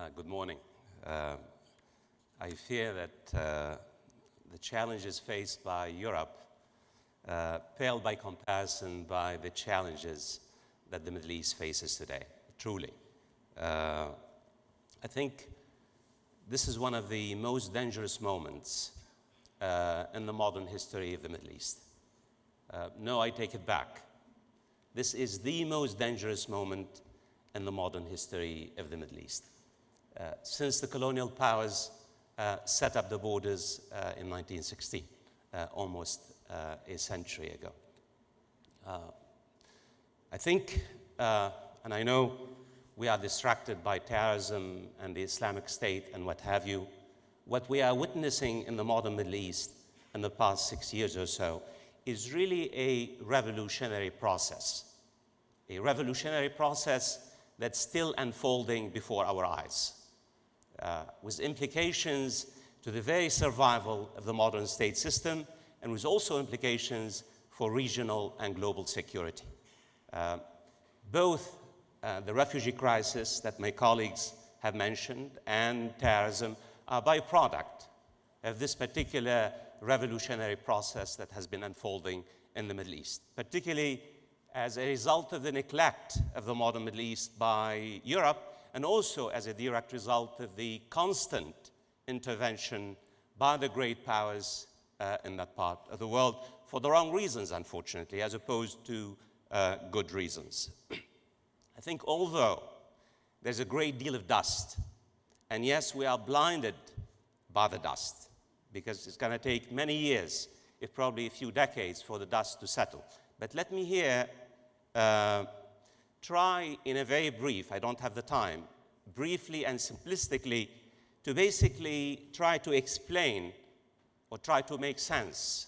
Good morning. I fear that the challenges faced by Europe pale by comparison by the challenges that the Middle East faces today, truly. I think this is one of the most dangerous moments in the modern history of the Middle East. No, I take it back. This is the most dangerous moment in the modern history of the Middle East. Since the colonial powers set up the borders in 1916, almost a century ago. I think, and I know we are distracted by terrorism and the Islamic State and what have you. What we are witnessing in the modern Middle East in the past 6 years or so is really a revolutionary process. A revolutionary process that's still unfolding before our eyes, with implications to the very survival of the modern state system, and with also implications for regional and global security. Both the refugee crisis that my colleagues have mentioned and terrorism are byproduct of this particular revolutionary process that has been unfolding in the Middle East, particularly as a result of the neglect of the modern Middle East by Europe, and also as a direct result of the constant intervention by the great powers in that part of the world for the wrong reasons, unfortunately, as opposed to good reasons. I think although there's a great deal of dust, and yes, we are blinded by the dust, because it's going to take many years, if probably a few decades, for the dust to settle. But let me here try in a very brief, I don't have the time, briefly and simplistically to basically try to explain or try to make sense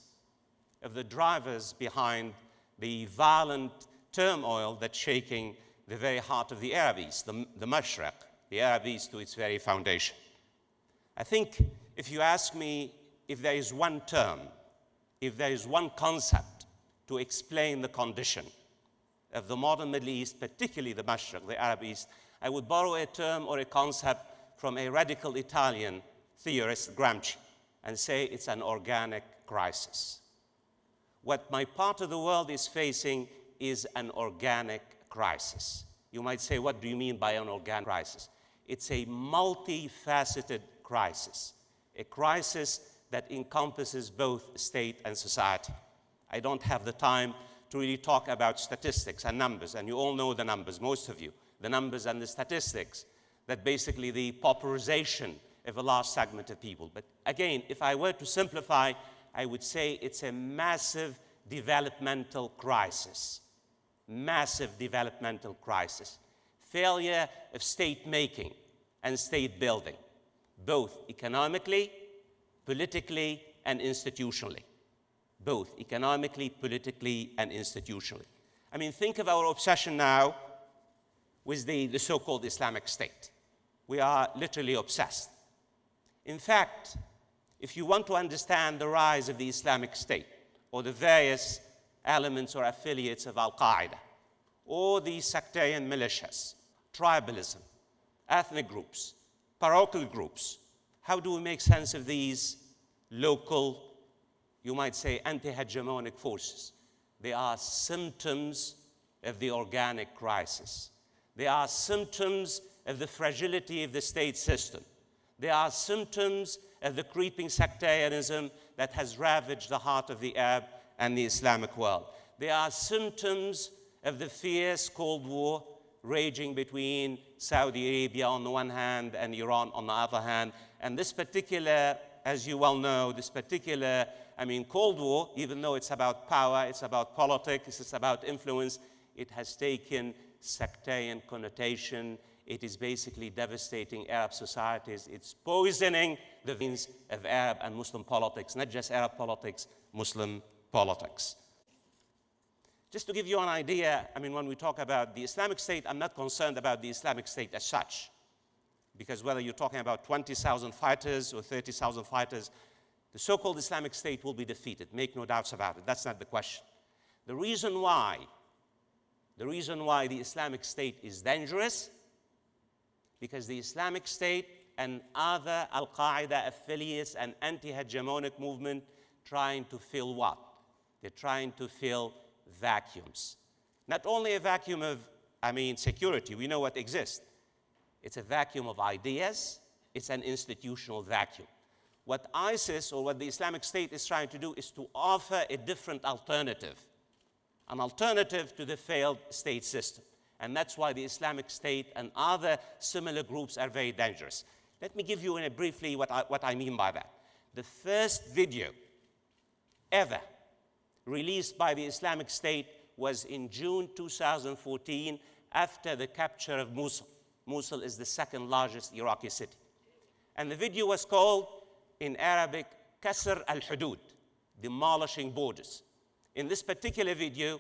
of the drivers behind the violent turmoil that's shaking the very heart of the Arab East, the Mashriq, the Arab East to its very foundation. I think if you ask me if there is one term, if there is one concept to explain the condition of the modern Middle East, particularly the Mashriq, the Arab East, I would borrow a term or a concept from a radical Italian theorist, Gramsci, and say it's an organic crisis. What my part of the world is facing is an organic crisis. You might say, what do you mean by an organic crisis? It's a multifaceted crisis, a crisis that encompasses both state and society. I don't have the time to really talk about statistics and numbers, and you all know the numbers, most of you, the numbers and the statistics, that basically the pauperization of a large segment of people. But again, if I were to simplify, I would say it's a massive developmental crisis. Massive developmental crisis. Failure of state making and state building, both economically, politically, and institutionally. Both economically, politically, and institutionally. I mean, think of our obsession now with the so-called Islamic State. We are literally obsessed. In fact, if you want to understand the rise of the Islamic State, or the various elements or affiliates of Al-Qaeda, or the sectarian militias, tribalism, ethnic groups, parochial groups, how do we make sense of these local, you might say, anti-hegemonic forces? They are symptoms of the organic crisis. They are symptoms of the fragility of the state system. They are symptoms of the creeping sectarianism that has ravaged the heart of the Arab and the Islamic world. They are symptoms of the fierce Cold War raging between Saudi Arabia on the one hand and Iran on the other hand. And this particular, as you well know, this particular, Cold War, even though it's about power, it's about politics, it's about influence, it has taken sectarian connotation. It is basically devastating Arab societies. It's poisoning the veins of Arab and Muslim politics, not just Arab politics, Muslim politics. Just to give you an idea, when we talk about the Islamic State, I'm not concerned about the Islamic State as such, because whether you're talking about 20,000 fighters or 30,000 fighters, the so-called Islamic State will be defeated, make no doubts about it. That's not the question. The reason why the Islamic State is dangerous because the Islamic State and other Al-Qaeda affiliates and anti-hegemonic movement trying to fill what? They're trying to fill vacuums. Not only a vacuum of, security, we know what exists. It's a vacuum of ideas. It's an institutional vacuum. What ISIS or what the Islamic State is trying to do is to offer a different alternative, an alternative to the failed state system. And that's why the Islamic State and other similar groups are very dangerous. Let me give you briefly what I mean by that. The first video ever released by the Islamic State was in June 2014 after the capture of Mosul. Mosul is the second largest Iraqi city. And the video was called, in Arabic, Kasr al-Hudud, demolishing borders. In this particular video,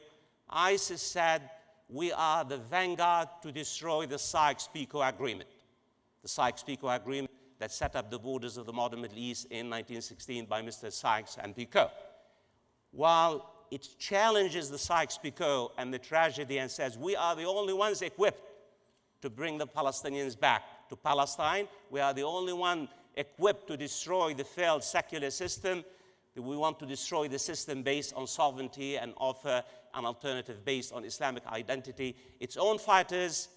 ISIS said, we are the vanguard to destroy the Sykes-Picot Agreement. The Sykes-Picot Agreement that set up the borders of the modern Middle East in 1916 by Mr. Sykes and Picot. While it challenges the Sykes-Picot and the tragedy and says, we are the only ones equipped to bring the Palestinians back to Palestine. We are the only one equipped to destroy the failed secular system. We want to destroy the system based on sovereignty and offer an alternative based on Islamic identity. Its own fighters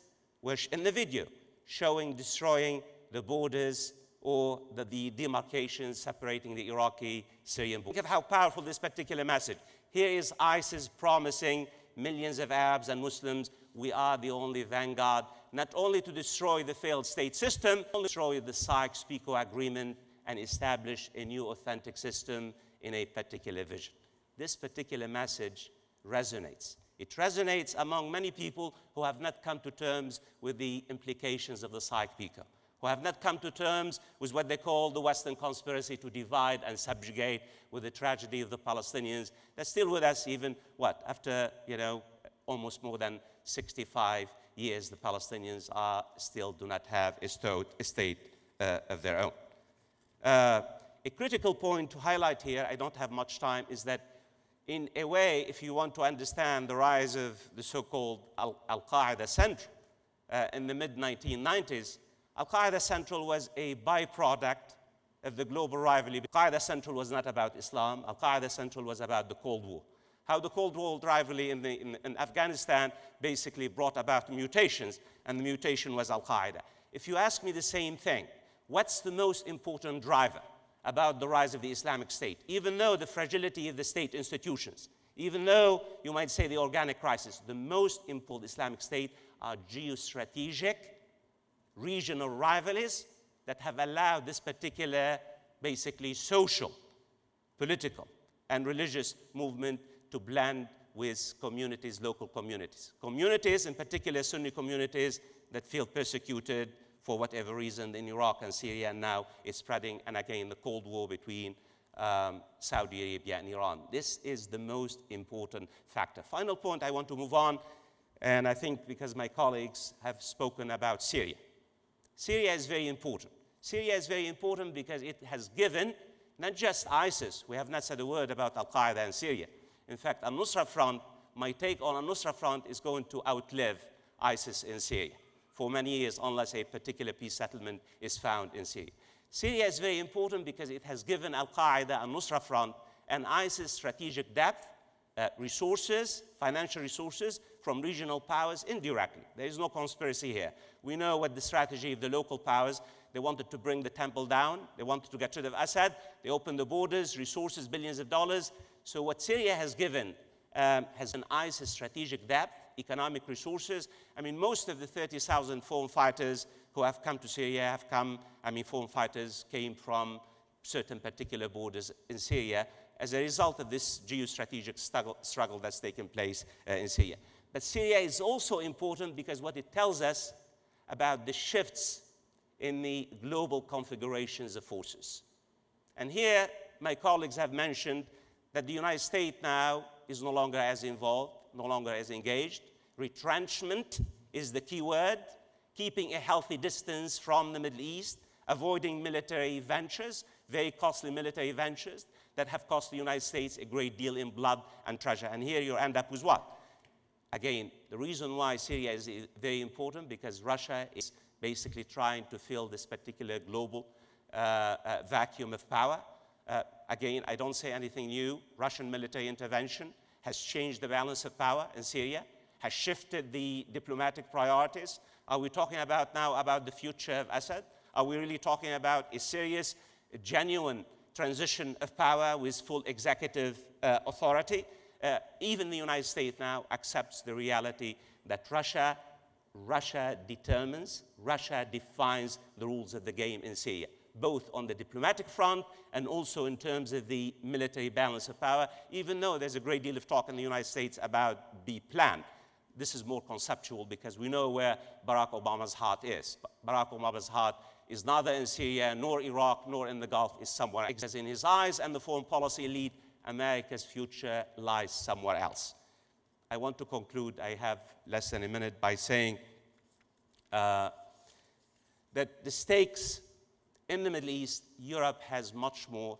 were in the video showing destroying the borders or the demarcations separating the Iraqi-Syrian border. Think of how powerful this particular message. Here is ISIS promising millions of Arabs and Muslims, we are the only vanguard, not only to destroy the failed state system, but destroy the Sykes-Picot Agreement and establish a new authentic system in a particular vision. This particular message resonates. It resonates among many people who have not come to terms with the implications of the Sykes-Picot, who have not come to terms with what they call the Western conspiracy to divide and subjugate, with the tragedy of the Palestinians. They're still with us even, after, almost more than 65 years, the Palestinians still do not have a state of their own. A critical point to highlight here, I don't have much time, is that in a way, if you want to understand the rise of the so-called Al-Qaeda Central in the mid-1990s, Al-Qaeda Central was a byproduct of the global rivalry. Al-Qaeda Central was not about Islam. Al-Qaeda Central was about the Cold War. How the Cold War rivalry in Afghanistan basically brought about mutations, and the mutation was Al-Qaeda. If you ask me the same thing, what's the most important driver about the rise of the Islamic State? Even though the fragility of the state institutions, even though you might say the organic crisis, the most important Islamic State are geostrategic, regional rivalries that have allowed this particular, basically social, political, and religious movement to blend with communities, local communities. Communities, in particular Sunni communities, that feel persecuted for whatever reason in Iraq and Syria, and now it's spreading, and again, the Cold War between Saudi Arabia and Iran. This is the most important factor. Final point, I want to move on, and I think because my colleagues have spoken about Syria. Syria is very important. Syria is very important because it has given, not just ISIS, we have not said a word about Al-Qaeda and Syria. In fact, Al-Nusra Front, my take on Al-Nusra Front is going to outlive ISIS in Syria for many years, unless a particular peace settlement is found in Syria. Syria is very important because it has given Al-Qaeda and Nusra Front and ISIS strategic depth, resources, financial resources from regional powers indirectly. There is no conspiracy here. We know what the strategy of the local powers. They wanted to bring the temple down. They wanted to get rid of Assad. They opened the borders, resources, billions of dollars. So what Syria has given has an ISIS strategic depth, economic resources. Most of the 30,000 foreign fighters who have come to Syria have come, foreign fighters came from certain particular borders in Syria as a result of this geostrategic struggle that's taken place in Syria. But Syria is also important because what it tells us about the shifts in the global configurations of forces. And here, my colleagues have mentioned that the United States now is no longer as involved, no longer as engaged. Retrenchment is the key word, keeping a healthy distance from the Middle East, avoiding military ventures, very costly military ventures that have cost the United States a great deal in blood and treasure. And here you end up with what? Again, the reason why Syria is very important because Russia is basically trying to fill this particular global vacuum of power. Again, I don't say anything new. Russian military intervention has changed the balance of power in Syria, has shifted the diplomatic priorities. Are we talking about now about the future of Assad? Are we really talking about a serious, genuine transition of power with full executive authority? Even the United States now accepts the reality that Russia determines, Russia defines the rules of the game in Syria, both on the diplomatic front and also in terms of the military balance of power, even though there's a great deal of talk in the United States about the plan. This is more conceptual because we know where Barack Obama's heart is. Barack Obama's heart is neither in Syria, nor Iraq, nor in the Gulf, is somewhere else. In his eyes and the foreign policy elite, America's future lies somewhere else. I want to conclude, I have less than a minute, by saying that the stakes in the Middle East, Europe has much more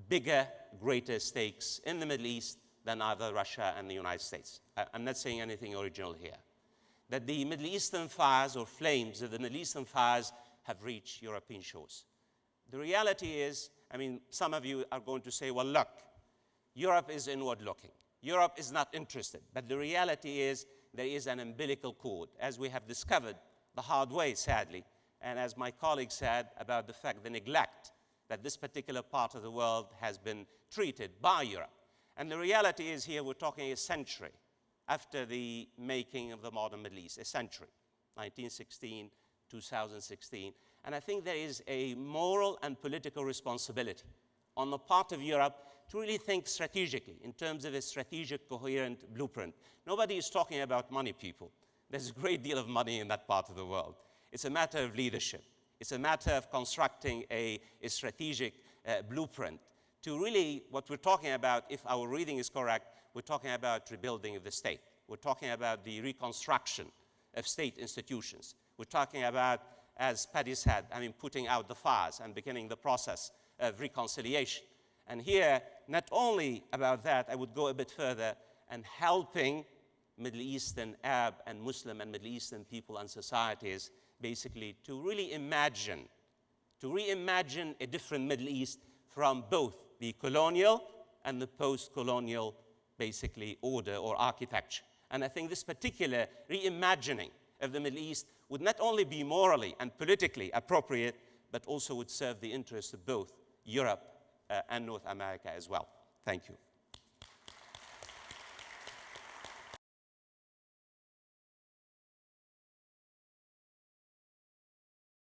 bigger, greater stakes in the Middle East than either Russia and the United States. I'm not saying anything original here. That the Middle Eastern fires or flames of the Middle Eastern fires have reached European shores. The reality is, I mean, some of you are going to say, well, look, Europe is inward looking. Europe is not interested. But the reality is there is an umbilical cord, as we have discovered the hard way, sadly, and as my colleague said about the fact, the neglect that this particular part of the world has been treated by Europe. And the reality is here we're talking a century after the making of the modern Middle East, a century, 1916, 2016. And I think there is a moral and political responsibility on the part of Europe to really think strategically in terms of a strategic, coherent blueprint. Nobody is talking about money, people. There's a great deal of money in that part of the world. It's a matter of leadership. It's a matter of constructing a strategic blueprint to really, what we're talking about, if our reading is correct, we're talking about rebuilding of the state. We're talking about the reconstruction of state institutions. We're talking about, as Paddy said, I mean, putting out the fires and beginning the process of reconciliation. And here, not only about that, I would go a bit further and helping Middle Eastern, Arab and Muslim and Middle Eastern people and societies basically to really imagine, to reimagine a different Middle East from both the colonial and the post-colonial basically order or architecture. And I think this particular reimagining of the Middle East would not only be morally and politically appropriate, but also would serve the interests of both Europe and North America as well. Thank you.